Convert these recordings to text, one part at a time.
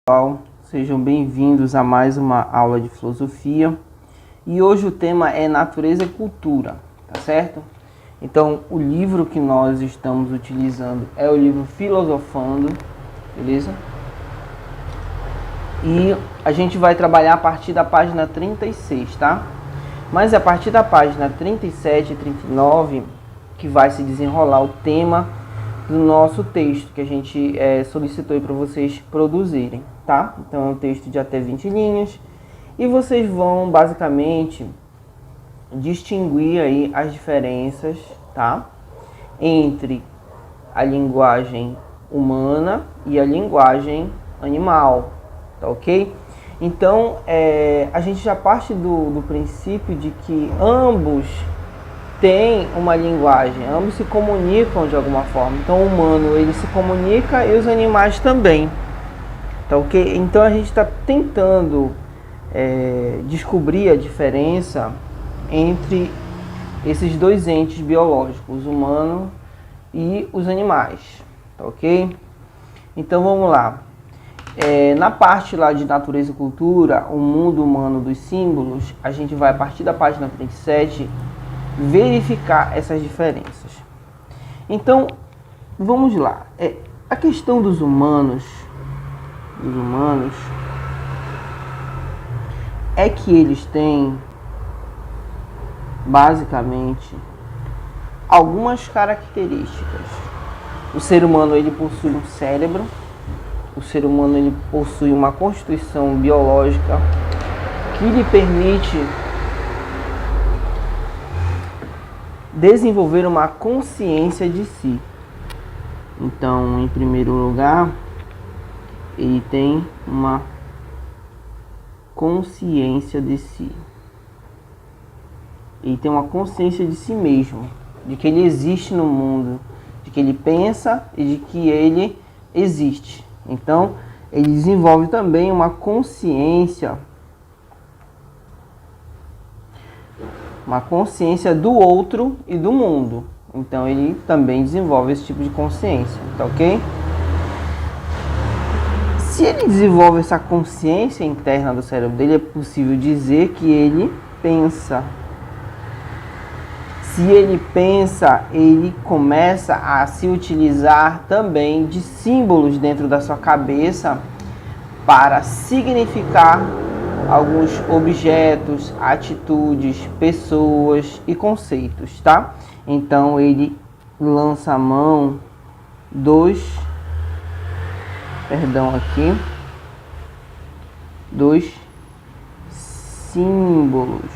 Pessoal, sejam bem-vindos a mais uma aula de filosofia. E hoje o tema é natureza e cultura, tá certo? Então, o livro que nós estamos utilizando é o livro Filosofando, beleza? E a gente vai trabalhar a partir da página 36, tá? Mas é a partir da página 37 e 39 que vai se desenrolar o tema do nosso texto que a gente solicitou para vocês produzirem, tá? Então é um texto de até 20 linhas e vocês vão basicamente distinguir aí as diferenças, tá? Entre a linguagem humana e a linguagem animal, tá ok? Então a gente já parte do princípio de que ambos tem uma linguagem, ambos se comunicam de alguma forma. Então o humano ele se comunica e os animais também, tá ok? Então a gente está tentando descobrir a diferença entre esses dois entes biológicos, o humano e os animais, tá ok? Então vamos lá. Na parte lá de natureza e cultura, o mundo humano dos símbolos, a gente vai a partir da página 37 verificar essas diferenças. Então, vamos lá. A questão dos humanos é que eles têm, basicamente, algumas características. O ser humano ele possui um cérebro, o ser humano ele possui uma constituição biológica que lhe permite desenvolver uma consciência de si. Então, em primeiro lugar, ele tem uma consciência de si. Ele tem uma consciência de si mesmo, de que ele existe no mundo, de que ele pensa e de que ele existe. Então, ele desenvolve também uma consciência do outro e do mundo. Então ele também desenvolve esse tipo de consciência, tá ok? Se ele desenvolve essa consciência interna do cérebro dele, é possível dizer que ele pensa. Se ele pensa, ele começa a se utilizar também de símbolos dentro da sua cabeça para significar alguns objetos, atitudes, pessoas e conceitos, tá? Então ele lança a mão dos símbolos.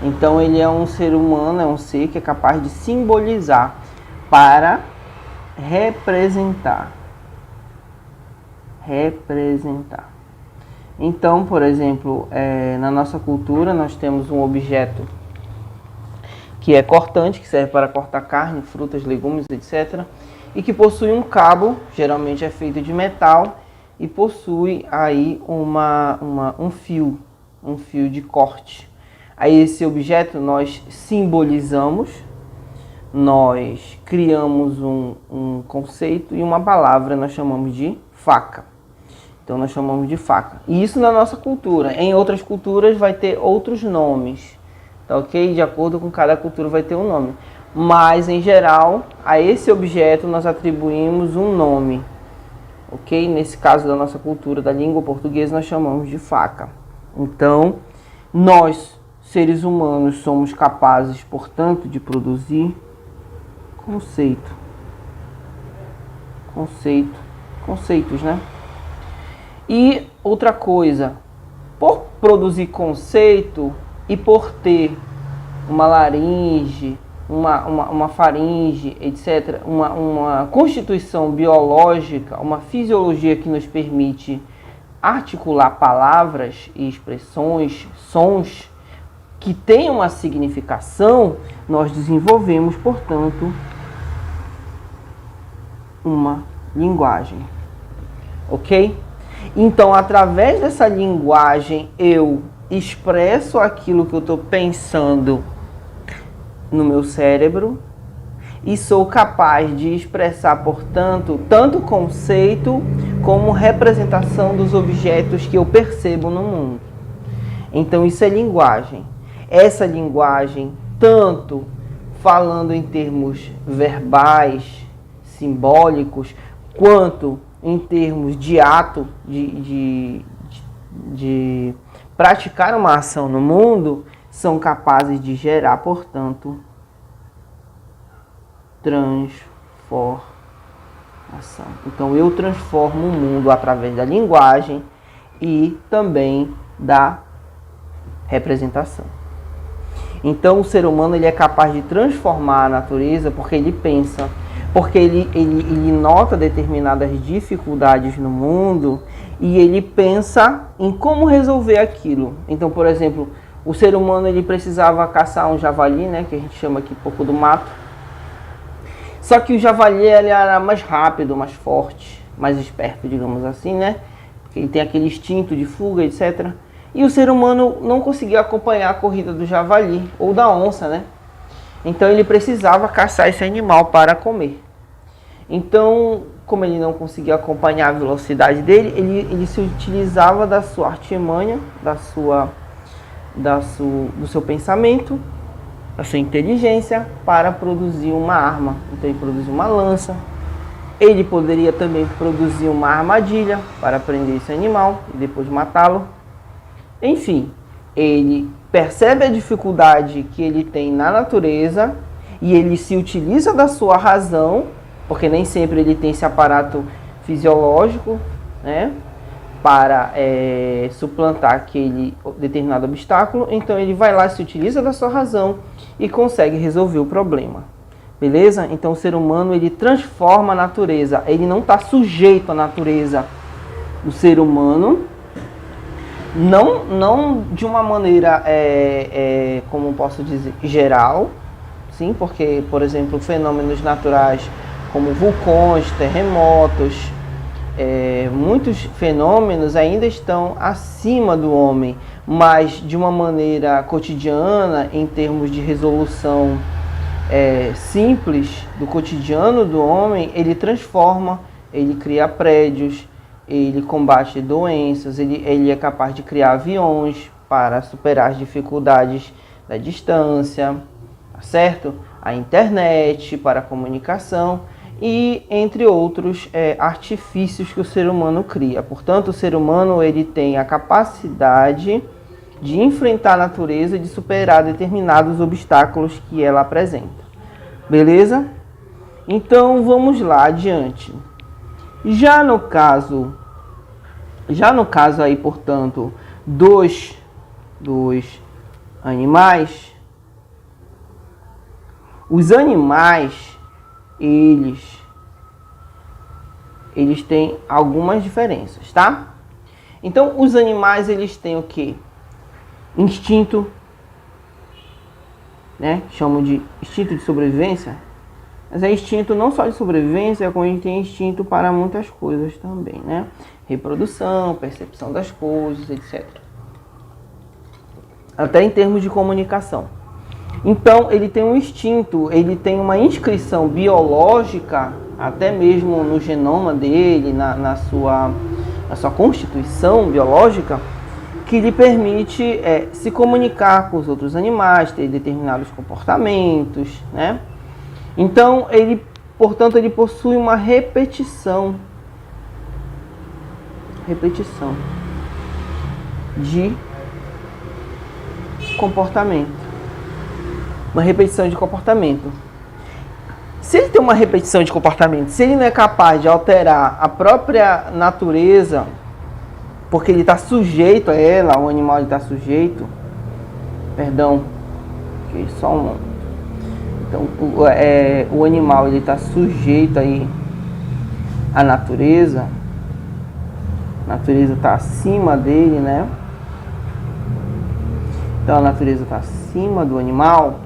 Então ele é um ser humano, é um ser que é capaz de simbolizar para representar. Então, por exemplo, na nossa cultura nós temos um objeto que é cortante, que serve para cortar carne, frutas, legumes, etc. E que possui um cabo, geralmente é feito de metal, e possui aí um fio de corte. Aí esse objeto nós simbolizamos, nós criamos um conceito e uma palavra, nós chamamos de faca. Então nós chamamos de faca. E isso na nossa cultura. Em outras culturas vai ter outros nomes, tá ok? De acordo com cada cultura vai ter um nome. Mas em geral, a esse objeto nós atribuímos um nome, ok? Nesse caso da nossa cultura, da língua portuguesa, nós chamamos de faca. Então, nós, seres humanos, somos capazes, portanto, de produzir conceitos, né? E outra coisa, por produzir conceito e por ter uma laringe, uma faringe, etc., uma constituição biológica, uma fisiologia que nos permite articular palavras e expressões, sons que têm uma significação, nós desenvolvemos, portanto, uma linguagem, ok? Então, através dessa linguagem, eu expresso aquilo que eu estou pensando no meu cérebro e sou capaz de expressar, portanto, tanto conceito como representação dos objetos que eu percebo no mundo. Então isso é linguagem. Essa linguagem, tanto falando em termos verbais, simbólicos, quanto em termos de ato, de praticar uma ação no mundo, são capazes de gerar, portanto, transformação. Então eu transformo o mundo através da linguagem e também da representação. Então o ser humano ele é capaz de transformar a natureza porque ele pensa, porque ele nota determinadas dificuldades no mundo e ele pensa em como resolver aquilo. Então, por exemplo, o ser humano ele precisava caçar um javali, né, que a gente chama aqui pouco do mato. Só que o javali ele era mais rápido, mais forte, mais esperto, digamos assim, né? Porque ele tem aquele instinto de fuga, etc. E o ser humano não conseguia acompanhar a corrida do javali ou da onça, né? Então ele precisava caçar esse animal para comer. Então, como ele não conseguia acompanhar a velocidade dele, ele se utilizava da sua artimanha, do seu pensamento, da sua inteligência para produzir uma arma. Então ele produziu uma lança. Ele poderia também produzir uma armadilha para prender esse animal e depois matá-lo. Enfim, ele percebe a dificuldade que ele tem na natureza e ele se utiliza da sua razão, porque nem sempre ele tem esse aparato fisiológico, né, para suplantar aquele determinado obstáculo. Então ele vai lá, se utiliza da sua razão e consegue resolver o problema. Beleza? Então o ser humano ele transforma a natureza, ele não está sujeito à natureza. O ser humano não de uma maneira, como posso dizer, geral, sim, porque, por exemplo, fenômenos naturais como vulcões, terremotos, muitos fenômenos ainda estão acima do homem, mas de uma maneira cotidiana, em termos de resolução simples do cotidiano do homem, ele transforma, ele cria prédios, ele combate doenças, ele é capaz de criar aviões para superar as dificuldades da distância, certo? A internet para a comunicação e entre outros artifícios que o ser humano cria. Portanto, o ser humano ele tem a capacidade de enfrentar a natureza e de superar determinados obstáculos que ela apresenta. Beleza? Então vamos lá adiante. Já no caso aí, portanto, dos animais, os animais, eles têm algumas diferenças, tá? Então, os animais, eles têm o quê? Instinto, né? Chamam de instinto de sobrevivência. Mas é instinto não só de sobrevivência, como a gente tem instinto para muitas coisas também, né? Reprodução, percepção das coisas, etc. Até em termos de comunicação. Então, ele tem um instinto, ele tem uma inscrição biológica, até mesmo no genoma dele, na sua constituição biológica, que lhe permite se comunicar com os outros animais, ter determinados comportamentos, né? Então, portanto, ele possui uma repetição de comportamento. Uma repetição de comportamento. Se ele tem uma repetição de comportamento, se ele não é capaz de alterar a própria natureza, porque ele está sujeito a ela, o animal está sujeito, perdão, que só um... Então, o animal ele está sujeito aí à natureza. A natureza está acima dele, né? Então, a natureza está acima do animal.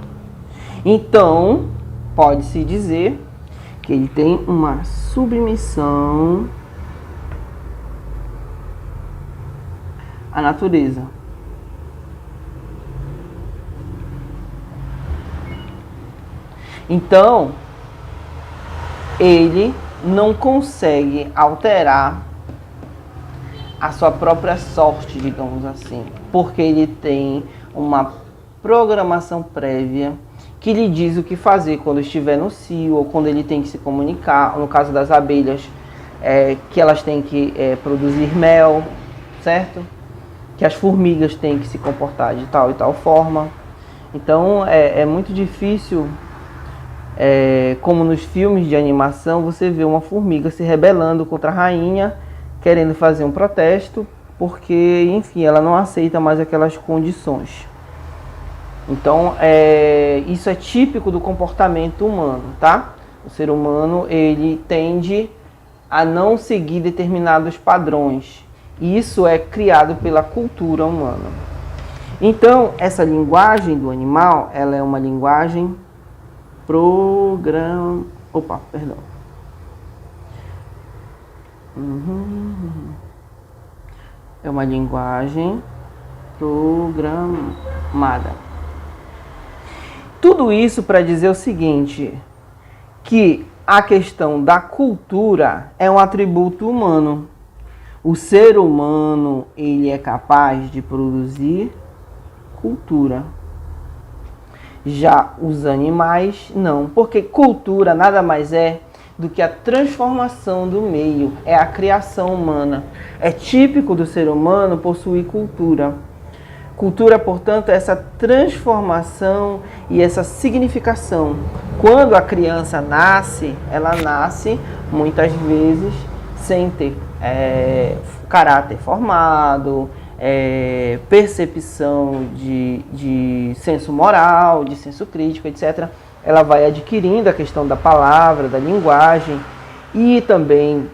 Então, pode-se dizer que ele tem uma submissão à natureza. Então, ele não consegue alterar a sua própria sorte, digamos assim, porque ele tem uma programação prévia que lhe diz o que fazer quando estiver no cio ou quando ele tem que se comunicar. No caso das abelhas, que elas têm que produzir mel, certo? Que as formigas têm que se comportar de tal e tal forma. Então é muito difícil, como nos filmes de animação, você vê uma formiga se rebelando contra a rainha, querendo fazer um protesto, porque, enfim, ela não aceita mais aquelas condições. Então, isso é típico do comportamento humano, tá? O ser humano, ele tende a não seguir determinados padrões. E isso é criado pela cultura humana. Então, essa linguagem do animal, ela é uma linguagem É uma linguagem programada. Tudo isso para dizer o seguinte, que a questão da cultura é um atributo humano. O ser humano, ele é capaz de produzir cultura. Já os animais, não. Porque cultura nada mais é do que a transformação do meio. É a criação humana. É típico do ser humano possuir cultura. Cultura, portanto, é essa transformação e essa significação. Quando a criança nasce, ela nasce muitas vezes sem ter caráter formado, percepção de senso moral, de senso crítico, etc. Ela vai adquirindo a questão da palavra, da linguagem e também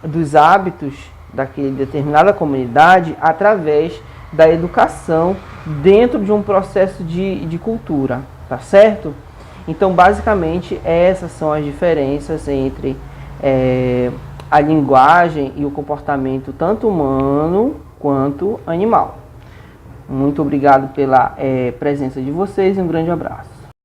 dos hábitos daquela determinada comunidade através da educação dentro de um processo de cultura, tá certo? Então, basicamente, essas são as diferenças entre a linguagem e o comportamento tanto humano quanto animal. Muito obrigado pela presença de vocês e um grande abraço.